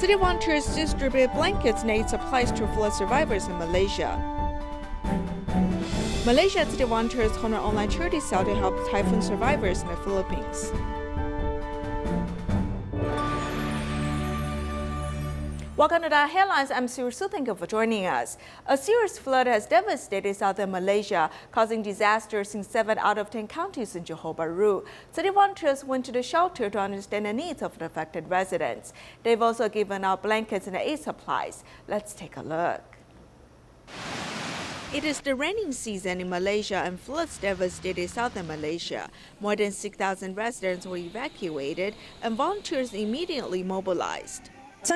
City volunteers distribute blankets and aid supplies to flood survivors in Malaysia. Malaysia City volunteers hold an online charity sale to help typhoon survivors in the Philippines. Welcome to DaAi Headlines. I'm Siri Su. Thank you for joining us. A serious flood has devastated southern Malaysia, causing disasters in 7 out of 10 counties in Johor Bahru. City volunteers went to the shelter to understand the needs of the affected residents. They've also given out blankets and aid supplies. Let's take a look. It is the raining season in Malaysia and floods devastated southern Malaysia. More than 6,000 residents were evacuated and volunteers immediately mobilized. The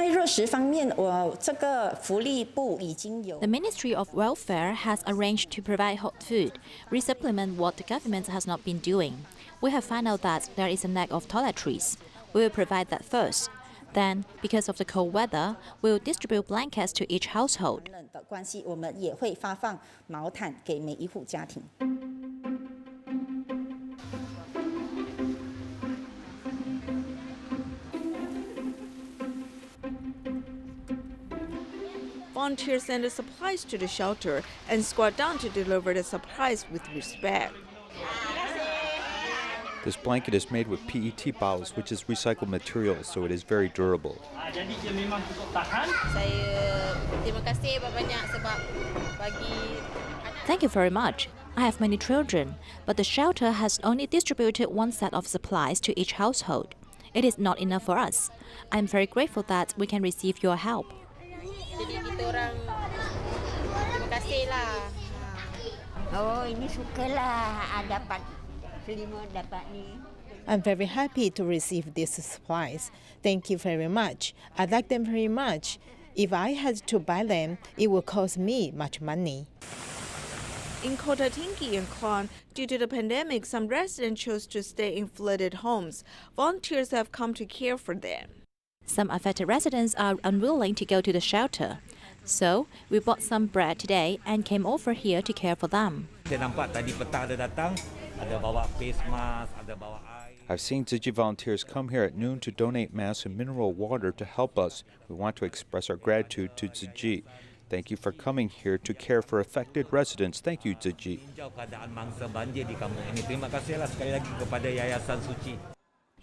Ministry of Welfare has arranged to provide hot food, resupplement what the government has not been doing. We have found out that there is a lack of toiletries. We will provide that first. Then, because of the cold weather, we will distribute blankets to each household. Volunteers send the supplies to the shelter and squat down to deliver the supplies with respect. This blanket is made with PET bottles, which is recycled material, so it is very durable. Thank you very much. I have many children, but the shelter has only distributed one set of supplies to each household. It is not enough for us. I am very grateful that we can receive your help. I'm very happy to receive these supplies. Thank you very much. I like them very much. If I had to buy them, it would cost me much money. In Kota Tinggi and Klang, due to the pandemic, some residents chose to stay in flooded homes. Volunteers have come to care for them. Some affected residents are unwilling to go to the shelter. So, we bought some bread today and came over here to care for them. I've seen Tzu Chi volunteers come here at noon to donate mass and mineral water to help us. We want to express our gratitude to Tzu Chi. Thank you for coming here to care for affected residents. Thank you, Tzu Chi.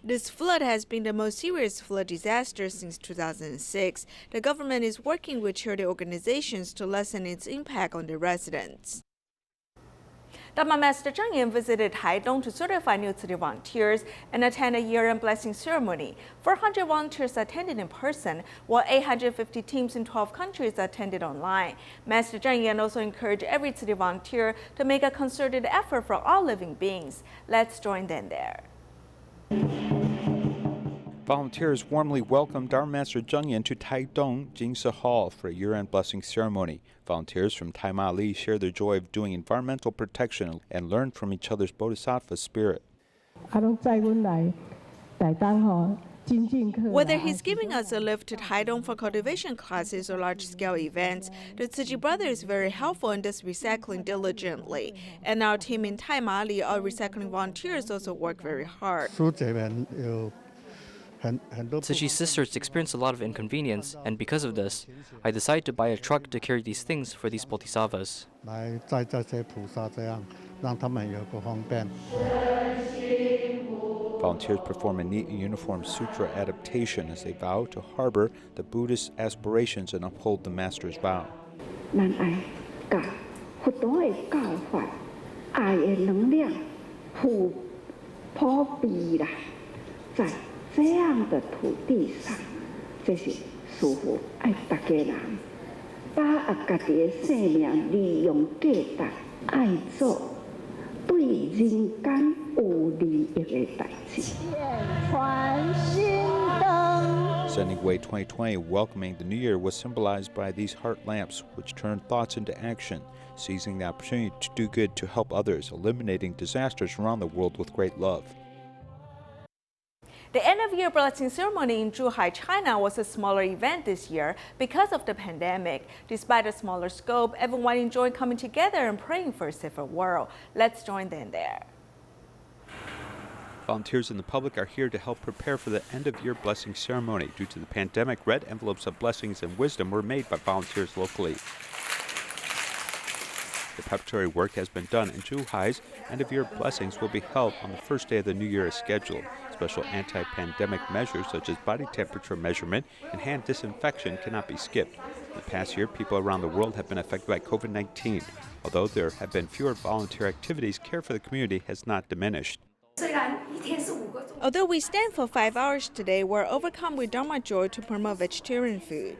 This flood has been the most serious flood disaster since 2006. The government is working with charity organizations to lessen its impact on the residents. Dharma Master Cheng Yen visited Taitung to certify new city volunteers and attend a year-end blessing ceremony. 400 volunteers attended in person, while 850 teams in 12 countries attended online. Master Cheng Yen also encouraged every city volunteer to make a concerted effort for all living beings. Let's join them there. Volunteers warmly welcomed Dharma Master Cheng Yen to Taitung Jingsa Hall for a year-end blessing ceremony. Volunteers from Taimali share their joy of doing environmental protection and learn from each other's bodhisattva spirit. Whether he's giving us a lift to Taitung for cultivation classes or large-scale events, the Tzu Chi brother is very helpful and does recycling diligently. And our team in Taimali, our recycling volunteers also work very hard. Tzu Chi's sisters experience a lot of inconvenience, and because of this, I decided to buy a truck to carry these things for these bodhisattvas. Volunteers perform a neat uniform sutra adaptation as they vow to harbor the Buddhist aspirations and uphold the Master's vow. Sending Way 2020, welcoming the new year, was symbolized by these heart lamps, which turn thoughts into action, seizing the opportunity to do good to help others, eliminating disasters around the world with great love. The end-of-year blessing ceremony in Zhuhai, China was a smaller event this year because of the pandemic. Despite a smaller scope, everyone enjoyed coming together and praying for a safer world. Let's join them there. Volunteers and the public are here to help prepare for the end-of-year blessing ceremony. Due to the pandemic, red envelopes of blessings and wisdom were made by volunteers locally. The preparatory work has been done, and Zhuhai's end-of-year blessings will be held on the first day of the new year as scheduled. Special anti-pandemic measures such as body temperature measurement and hand disinfection cannot be skipped. In the past year, people around the world have been affected by COVID-19. Although there have been fewer volunteer activities, care for the community has not diminished. Although we stand for 5 hours today, we're overcome with Dharma joy to promote vegetarian food.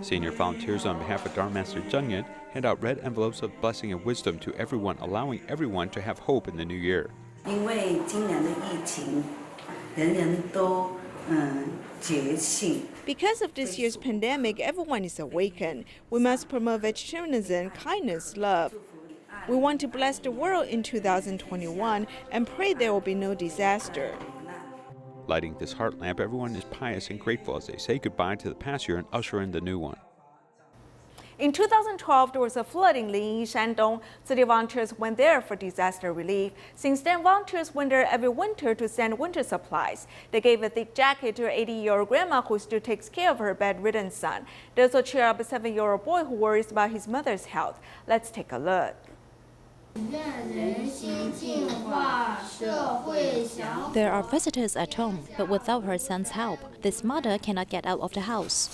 Senior volunteers on behalf of Dharma Master Cheng Yen hand out red envelopes of blessing and wisdom to everyone, allowing everyone to have hope in the new year. Because of this year's pandemic, everyone is awakened. We must promote vegetarianism, kindness, love. We want to bless the world in 2021 and pray there will be no disaster. Lighting this heart lamp, everyone is pious and grateful as they say goodbye to the past year and usher in the new one. In 2012, there was a flood in Linyi, Shandong. City volunteers went there for disaster relief. Since then, volunteers went there every winter to send winter supplies. They gave a thick jacket to an 80-year-old grandma who still takes care of her bedridden son. They also cheer up a 7-year-old boy who worries about his mother's health. Let's take a look. There are visitors at home, but without her son's help, this mother cannot get out of the house.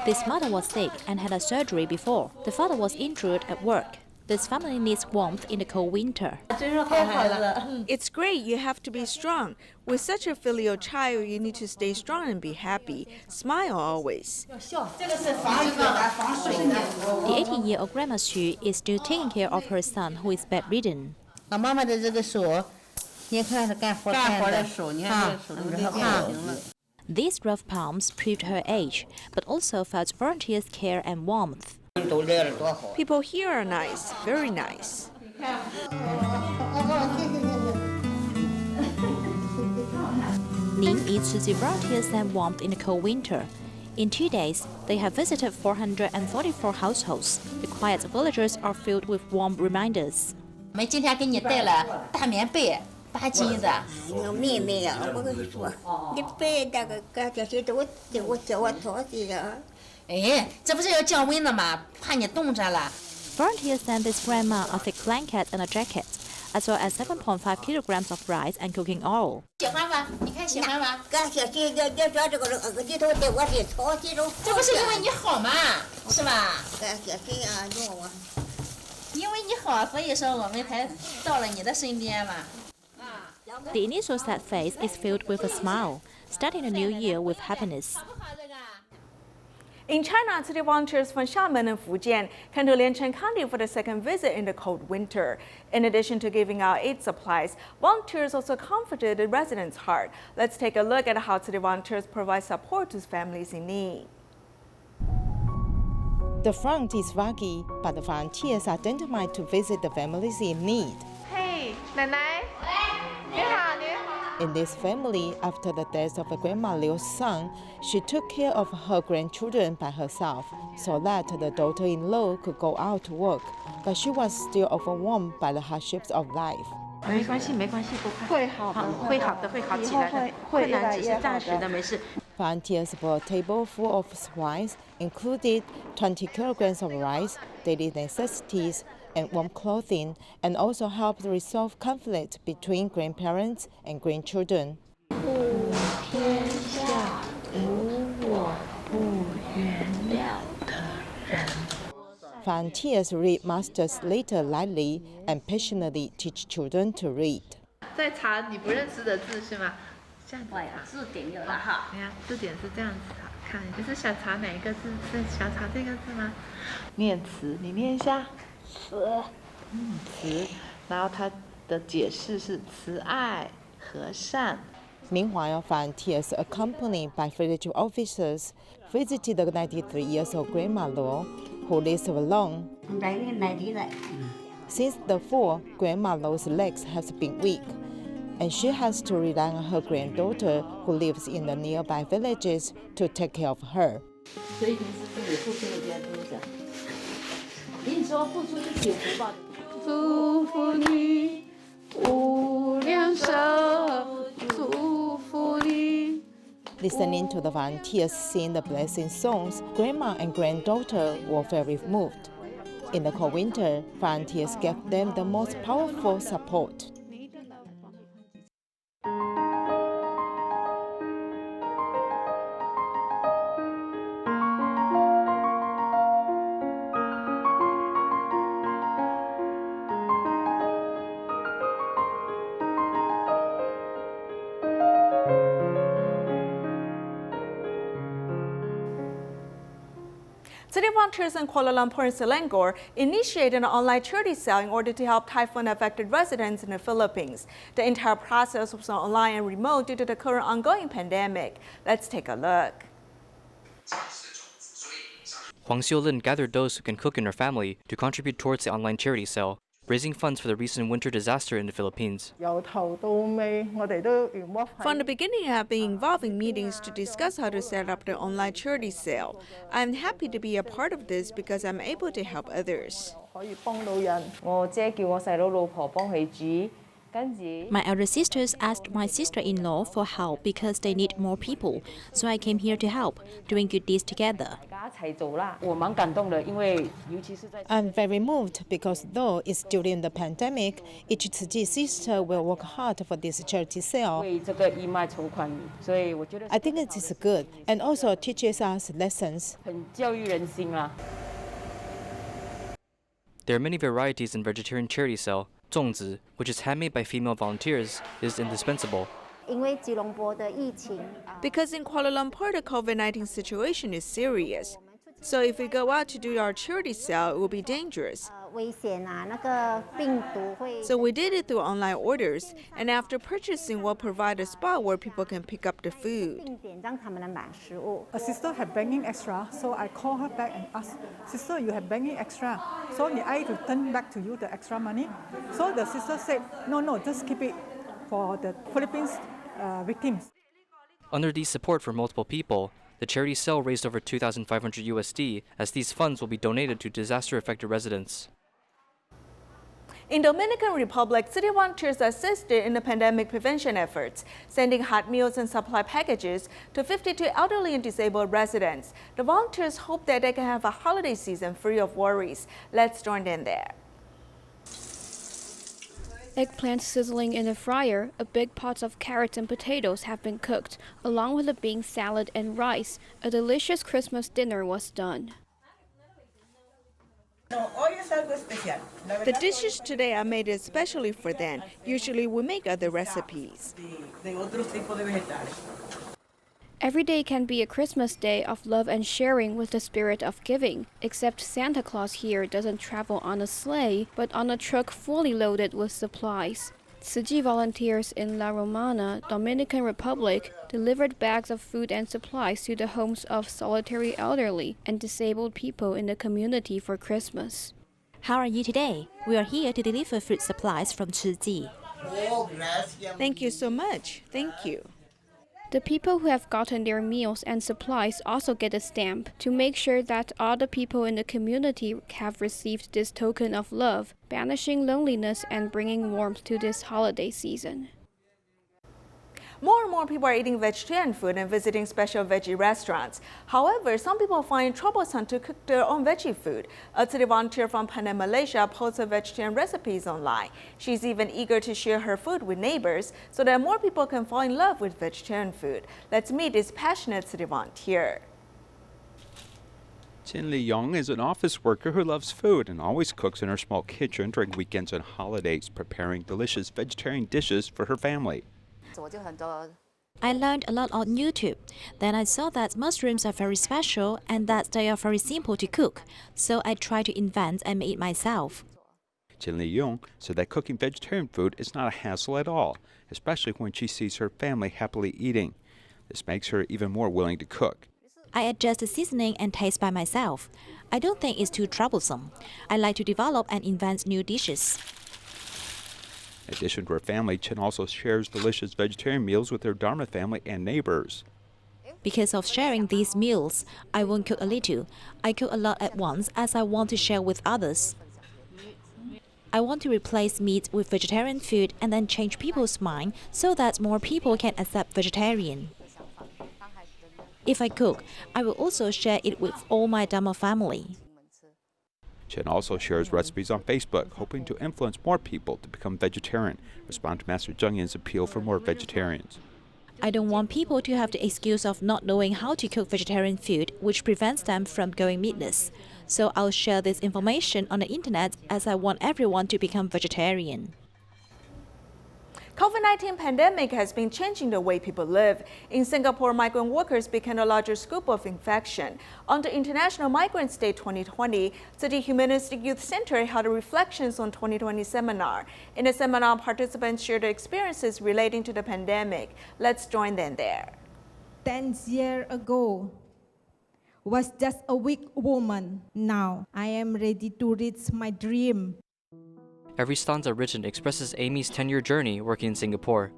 This mother was sick and had a surgery before. The father was injured at work. This family needs warmth in the cold winter. It's great. You have to be strong. With such a filial child, you need to stay strong and be happy. Smile always. The 18-year-old Grandma Xu is still taking care of her son who is bedridden. These rough palms proved her age, but also felt volunteers' care and warmth. People here are nice, very nice. Ning eats to see volunteers and warmth in the cold winter. In 2 days, they have visited 444 households. The quiet villages are filled with warm reminders. Volunteers sent this grandma a thick blanket and a jacket, as well as 7.5 kilograms of rice and cooking oil. The initial sad face is filled with a smile, starting a new year with happiness. In China, city volunteers from Xiamen and Fujian came to Liancheng County for the second visit in the cold winter. In addition to giving out aid supplies, volunteers also comforted the residents' heart. Let's take a look at how city volunteers provide support to families in need. The front is rocky, but the volunteers are determined to visit the families in need. Hey, Nanai. In this family, after the death of Grandma Liu's son, she took care of her grandchildren by herself so that the daughter-in-law could go out to work, but she was still overwhelmed by the hardships of life. Volunteers brought a table full of supplies, included 20 kilograms of rice, daily necessities, and warm clothing, and also helped resolve conflict between grandparents and grandchildren. Volunteers read Master's letter lightly and passionately teach children to read. 在查你不认识的字是吗？这样子查。字典有了哈。对呀，字典是这样子看。你是想查哪一个字？是想查这个字吗？念词，你念一下。词。词。然后它的解释是慈爱、和善。Meanwhile, volunteers, accompanied by village officers, visited the 93-year-old Grandma Luo, who lives alone. Since the fall, Grandma Luo's legs have been weak, and she has to rely on her granddaughter, who lives in the nearby villages, to take care of her. 所以你是自己付出的比较多的。我跟你说，付出是有福报的。祝福你 Listening to the volunteers sing the blessing songs, grandma and granddaughter were very moved. In the cold winter, volunteers gave them the most powerful support. City volunteers in Kuala Lumpur and Selangor initiated an online charity sale in order to help typhoon-affected residents in the Philippines. The entire process was online and remote due to the current ongoing pandemic. Let's take a look. Huang Xiulin gathered those who can cook in her family to contribute towards the online charity sale, raising funds for the recent winter disaster in the Philippines. From the beginning, I have been involved in meetings to discuss how to set up the online charity sale. I'm happy to be a part of this because I'm able to help others. My elder sisters asked my sister-in-law for help because they need more people, so I came here to help, doing good deeds together. I'm very moved because though it's during the pandemic, each Tzu Chi sister will work hard for this charity sale. I think it is good and also teaches us lessons. There are many varieties in vegetarian charity sale. Zongzi, which is handmade by female volunteers, is indispensable. Because in Kuala Lumpur, the COVID-19 situation is serious. So if we go out to do our charity sale, it will be dangerous. So we did it through online orders, and after purchasing, we'll provide a spot where people can pick up the food. A sister had banking extra, so I called her back and asked, "Sister, you have banking extra, so need I return back to you the extra money?" So the sister said, No, just keep it for the Philippines victims." Under the support for multiple people, the charity sale raised over 2,500 USD, as these funds will be donated to disaster-affected residents. In Dominican Republic, city volunteers assisted in the pandemic prevention efforts, sending hot meals and supply packages to 52 elderly and disabled residents. The volunteers hope that they can have a holiday season free of worries. Let's join them there. Eggplants sizzling in the fryer, a big pot of carrots and potatoes have been cooked, along with a bean salad and rice. A delicious Christmas dinner was done. The dishes today are made especially for them. Usually we make other recipes. Every day can be a Christmas day of love and sharing with the spirit of giving, except Santa Claus here doesn't travel on a sleigh, but on a truck fully loaded with supplies. Tzu Chi volunteers in La Romana, Dominican Republic, delivered bags of food and supplies to the homes of solitary elderly and disabled people in the community for Christmas. How are you today? We are here to deliver food supplies from Tzu Chi. Thank you so much. Thank you. The people who have gotten their meals and supplies also get a stamp to make sure that all the people in the community have received this token of love, banishing loneliness and bringing warmth to this holiday season. More and more people are eating vegetarian food and visiting special veggie restaurants. However, some people find it troublesome to cook their own veggie food. A city volunteer from Penang, Malaysia posts her vegetarian recipes online. She's even eager to share her food with neighbors so that more people can fall in love with vegetarian food. Let's meet this passionate city volunteer. Chin Li Yong is an office worker who loves food and always cooks in her small kitchen during weekends and holidays, preparing delicious vegetarian dishes for her family. I learned a lot on YouTube. Then I saw that mushrooms are very special and that they are very simple to cook. So I tried to invent and make it myself. Chin Li Yong said that cooking vegetarian food is not a hassle at all, especially when she sees her family happily eating. This makes her even more willing to cook. I adjust the seasoning and taste by myself. I don't think it's too troublesome. I like to develop and invent new dishes. In addition to her family, Chen also shares delicious vegetarian meals with her Dharma family and neighbors. Because of sharing these meals, I won't cook a little. I cook a lot at once as I want to share with others. I want to replace meat with vegetarian food and then change people's mind so that more people can accept vegetarian. If I cook, I will also share it with all my Dharma family. Chen also shares recipes on Facebook, hoping to influence more people to become vegetarian, respond to Master Cheng Yen's appeal for more vegetarians. I don't want people to have the excuse of not knowing how to cook vegetarian food, which prevents them from going meatless. So I'll share this information on the internet as I want everyone to become vegetarian. COVID-19 pandemic has been changing the way people live. In Singapore, migrant workers became a larger scope of infection. On the International Migrants Day 2020, Tzu Chi Humanistic Youth Center held a Reflections on 2020 seminar. In the seminar, participants shared their experiences relating to the pandemic. Let's join them there. 10 years ago, was just a weak woman. Now, I am ready to reach my dream. Every stanza written expresses Amy's 10-year journey working in Singapore.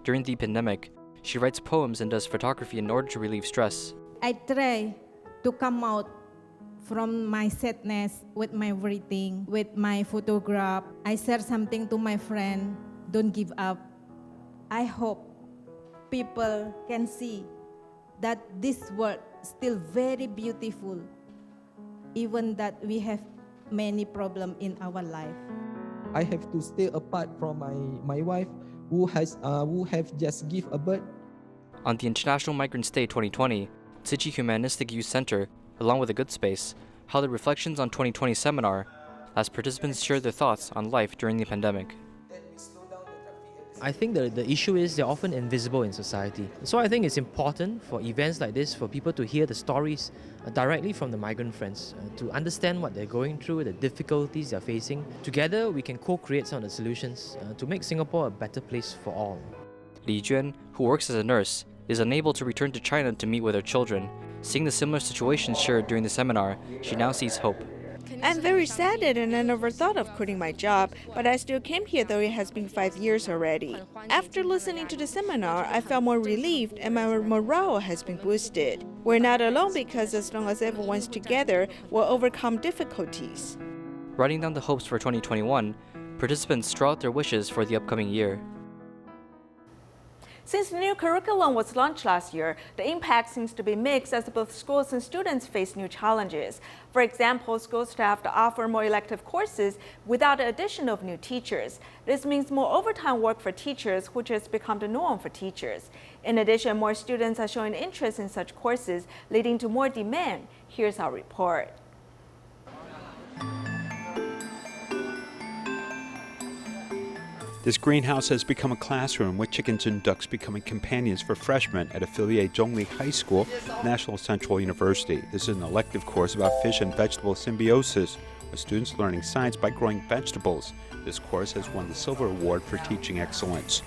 During the pandemic, she writes poems and does photography in order to relieve stress. I try to come out from my sadness with my writing, with my photograph. I share something to my friend. Don't give up. I hope people can see that this world is still very beautiful, even that we have many problems in our life. I have to stay apart from my wife who have just give a birth. On the International Migrants Day 2020, Tzu Chi Humanistic Youth Center, along with a Good Space, held a Reflections on 2020 seminar as participants shared their thoughts on life during the pandemic. I think the issue is they're often invisible in society. So I think it's important for events like this for people to hear the stories directly from the migrant friends, to understand what they're going through, the difficulties they're facing. Together, we can co-create some of the solutions to make Singapore a better place for all. Li Juan, who works as a nurse, is unable to return to China to meet with her children. Seeing the similar situations shared during the seminar, she now sees hope. I'm very saddened and I never thought of quitting my job, but I still came here though it has been 5 years already. After listening to the seminar, I felt more relieved and my morale has been boosted. We're not alone because as long as everyone's together, we'll overcome difficulties. Writing down the hopes for 2021, participants draw out their wishes for the upcoming year. Since the new curriculum was launched last year, the impact seems to be mixed as both schools and students face new challenges. For example, schools have to offer more elective courses without the addition of new teachers. This means more overtime work for teachers, which has become the norm for teachers. In addition, more students are showing interest in such courses, leading to more demand. Here's our report. This greenhouse has become a classroom with chickens and ducks becoming companions for freshmen at affiliate Zhongli High School, National Central University. This is an elective course about fish and vegetable symbiosis, with students learning science by growing vegetables. This course has won the Silver Award for teaching excellence.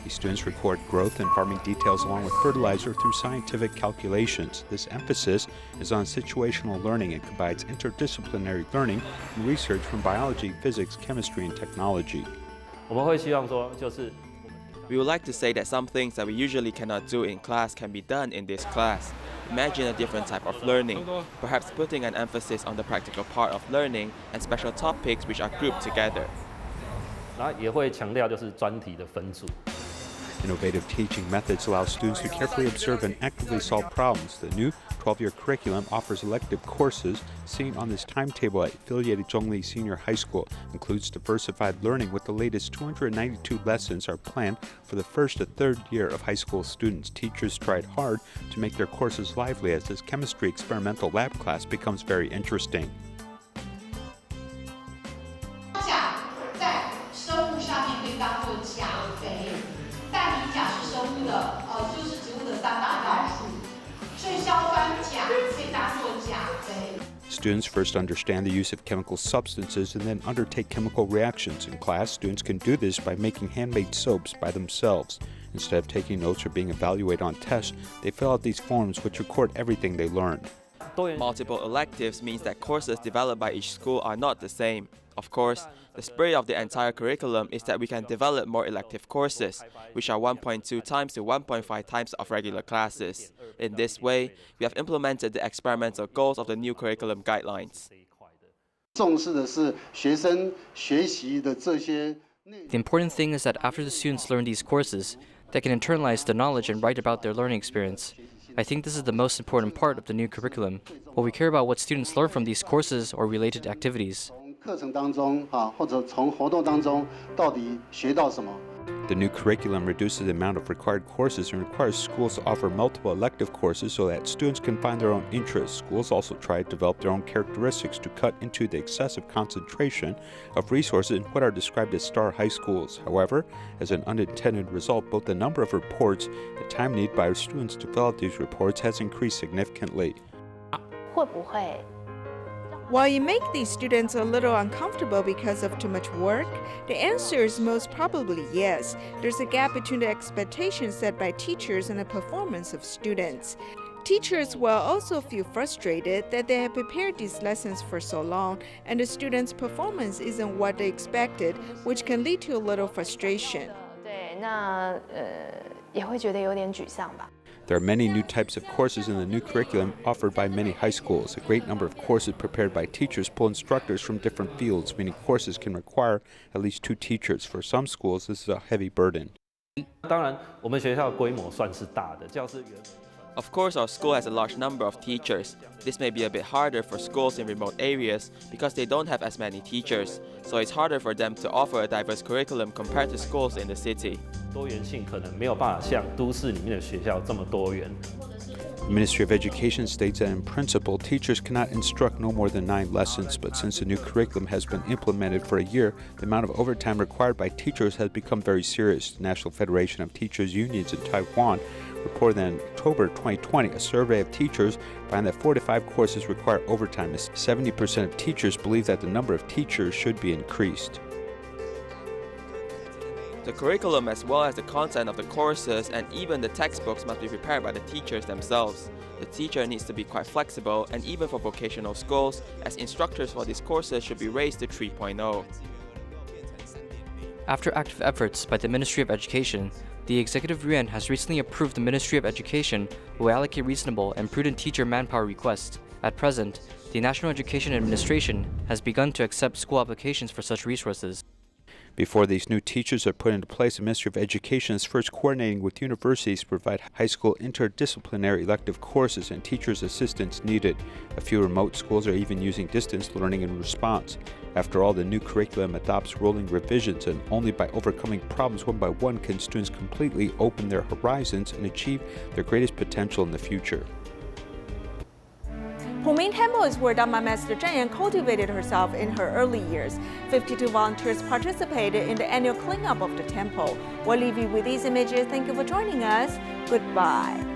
These students record growth and farming details along with fertilizer through scientific calculations. This emphasis is on situational learning and combines interdisciplinary learning and research from biology, physics, chemistry, and technology. We would like to say that some things that we usually cannot do in class can be done in this class. Imagine a different type of learning, perhaps putting an emphasis on the practical part of learning and special topics which are grouped together. Innovative teaching methods allow students to carefully observe and actively solve problems. The new 12-year curriculum offers elective courses seen on this timetable at affiliated Zhongli Senior High School. Includes diversified learning with the latest 292 lessons are planned for the first to third year of high school students. Teachers tried hard to make their courses lively as this chemistry experimental lab class becomes very interesting. Students first understand the use of chemical substances and then undertake chemical reactions. In class, students can do this by making handmade soaps by themselves. Instead of taking notes or being evaluated on tests, they fill out these forms which record everything they learned. Multiple electives means that courses developed by each school are not the same. Of course, the spirit of the entire curriculum is that we can develop more elective courses, which are 1.2 times to 1.5 times of regular classes. In this way, we have implemented the experimental goals of the new curriculum guidelines. The important thing is that after the students learn these courses, they can internalize the knowledge and write about their learning experience. I think this is the most important part of the new curriculum. What we care about what students learn from these courses or related activities. The new curriculum reduces the amount of required courses and requires schools to offer multiple elective courses so that students can find their own interests. Schools also try to develop their own characteristics to cut into the excessive concentration of resources in what are described as star high schools. However, as an unintended result, both the number of reports and the time needed by students to fill out these reports has increased significantly. While you make these students a little uncomfortable because of too much work, the answer is most probably yes. There's a gap between the expectations set by teachers and the performance of students. Teachers will also feel frustrated that they have prepared these lessons for so long and the students' performance isn't what they expected, which can lead to a little frustration. There are many new types of courses in the new curriculum offered by many high schools. A great number of courses prepared by teachers pull instructors from different fields, meaning courses can require at least 2 teachers. For some schools, this is a heavy burden. Of course, our school has a large number of teachers. This may be a bit harder for schools in remote areas because they don't have as many teachers, so it's harder for them to offer a diverse curriculum compared to schools in the city. The Ministry of Education states that in principle, teachers cannot instruct no more than 9 lessons, but since the new curriculum has been implemented for a year, the amount of overtime required by teachers has become very serious. The National Federation of Teachers Unions in Taiwan reported that in October 2020, a survey of teachers found that 4 to 5 courses require overtime. 70% of teachers believe that the number of teachers should be increased. The curriculum as well as the content of the courses and even the textbooks must be prepared by the teachers themselves. The teacher needs to be quite flexible, and even for vocational schools, as instructors for these courses should be raised to 3.0. After active efforts by the Ministry of Education, the Executive Yuan has recently approved the Ministry of Education will allocate reasonable and prudent teacher manpower requests. At present, the National Education Administration has begun to accept school applications for such resources. Before these new teachers are put into place, the Ministry of Education is first coordinating with universities to provide high school interdisciplinary elective courses and teachers' assistance needed. A few remote schools are even using distance learning in response. After all, the new curriculum adopts rolling revisions, and only by overcoming problems one by one can students completely open their horizons and achieve their greatest potential in the future. Puming Temple is where Dharma Master Cheng Yen cultivated herself in her early years. 52 volunteers participated in the annual cleanup of the temple. We'll leave you with these images. Thank you for joining us. Goodbye.